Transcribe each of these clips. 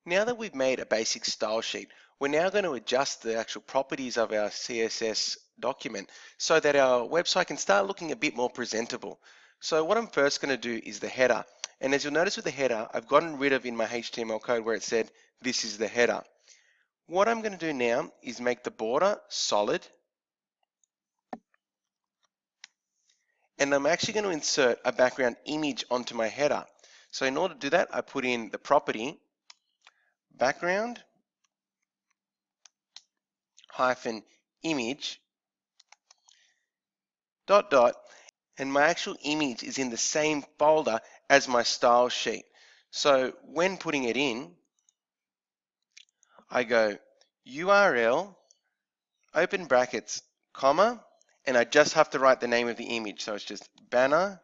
Now that we've made a basic style sheet, we're now going to adjust the actual properties of our CSS document so that our website can start looking a bit more presentable. So what I'm first going to do is the header. And as you'll notice with the header, I've gotten rid of in my HTML code where it said, this is the header. What I'm going to do now is make the border solid. And I'm actually going to insert a background image onto my header. So in order to do that, I put in the property background hyphen image dot dot, and my actual image is in the same folder as my style sheet. So when putting it in, I go URL, open brackets, comma, and I just have to write the name of the image. So it's just banner.jpg,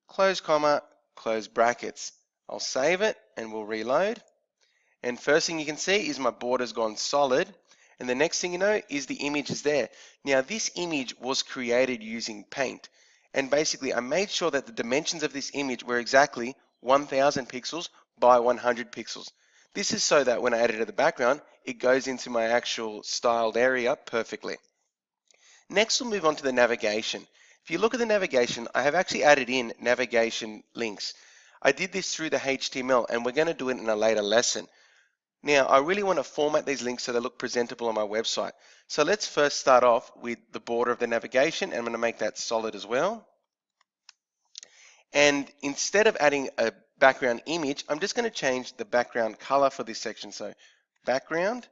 close comma, close brackets. I'll save it and we'll reload. And first thing you can see is my border's gone solid. And the next thing you know is the image is there. Now this image was created using Paint. And basically I made sure that the dimensions of this image were exactly 1000 pixels by 100 pixels. This is so that when I add it to the background, it goes into my actual styled area perfectly. Next we'll move on to the navigation. If you look at the navigation, I have actually added in navigation links. I did this through the HTML and we're going to do it in a later lesson. Now, I really want to format these links so they look presentable on my website. So let's first start off with the border of the navigation, and I'm going to make that solid as well. And instead of adding a background image, I'm just going to change the background color for this section. So background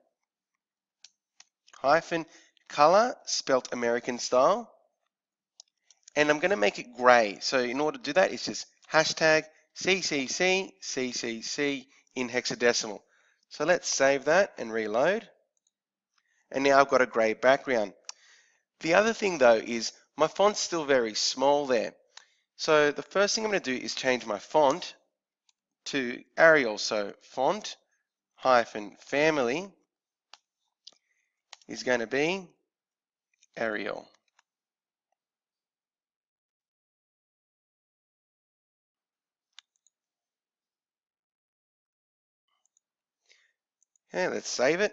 hyphen color, spelt American style. And I'm going to make it gray. So in order to do that, it's just hashtag CCC in hexadecimal. So let's save that and reload. And now I've got a gray background. The other thing though is my font's still very small there. So the first thing I'm going to do is change my font to Arial. So font hyphen family is going to be Arial. Okay, let's save it.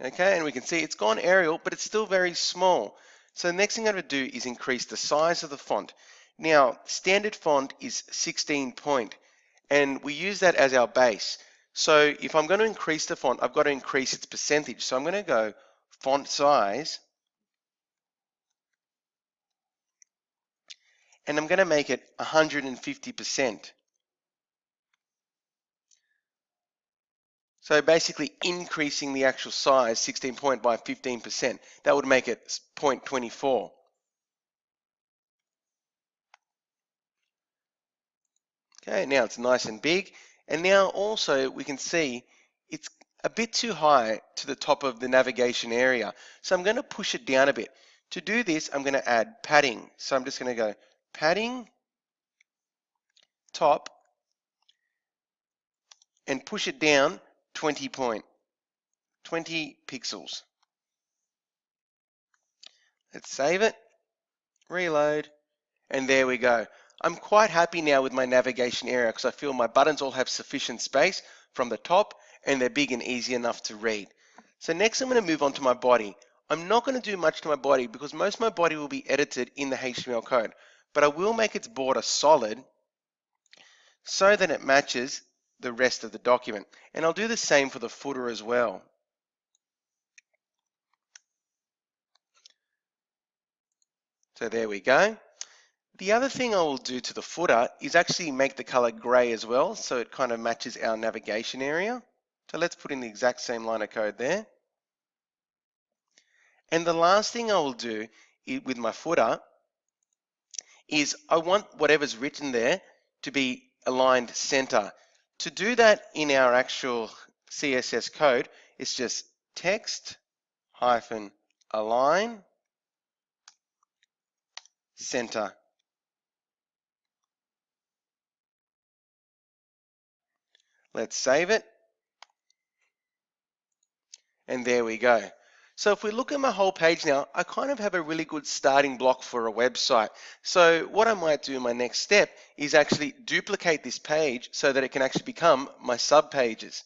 Okay, and we can see it's gone Arial, but it's still very small. So the next thing I'm going to do is increase the size of the font. Now, standard font is 16 point, and we use that as our base. So if I'm going to increase the font, I've got to increase its percentage. So I'm going to go font size, and I'm going to make it 150%. So basically increasing the actual size 16 point by 15%. That would make it 0.24. Okay, now it's nice and big. And now also we can see it's a bit too high to the top of the navigation area. So I'm going to push it down a bit. To do this, I'm going to add padding. So I'm just going to go padding, top, and push it down 20 pixels. Let's save it, reload, and there we go. I'm quite happy now with my navigation area because I feel my buttons all have sufficient space from the top and they're big and easy enough to read. So next I'm going to move on to my body. I'm not going to do much to my body because most of my body will be edited in the HTML code, but I will make its border solid so that it matches the rest of the document. And I'll do the same for the footer as well. So there we go. The other thing I will do to the footer is actually make the color gray as well, so it kind of matches our navigation area. So let's put in the exact same line of code there. And the last thing I will do with my footer is I want whatever's written there to be aligned center. To do that in our actual CSS code, it's just text hyphen align center. Let's save it. And there we go. So if we look at my whole page now, I kind of have a really good starting block for a website. So what I might do in my next step is actually duplicate this page so that it can actually become my sub pages.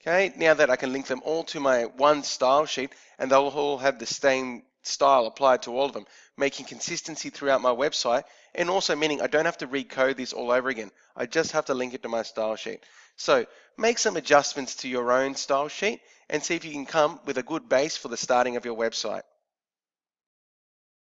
Okay, now that I can link them all to my one style sheet and they'll all have the same style applied to all of them, making consistency throughout my website, and also meaning I don't have to recode this all over again. I just have to link it to my style sheet. So make some adjustments to your own style sheet and see if you can come with a good base for the starting of your website.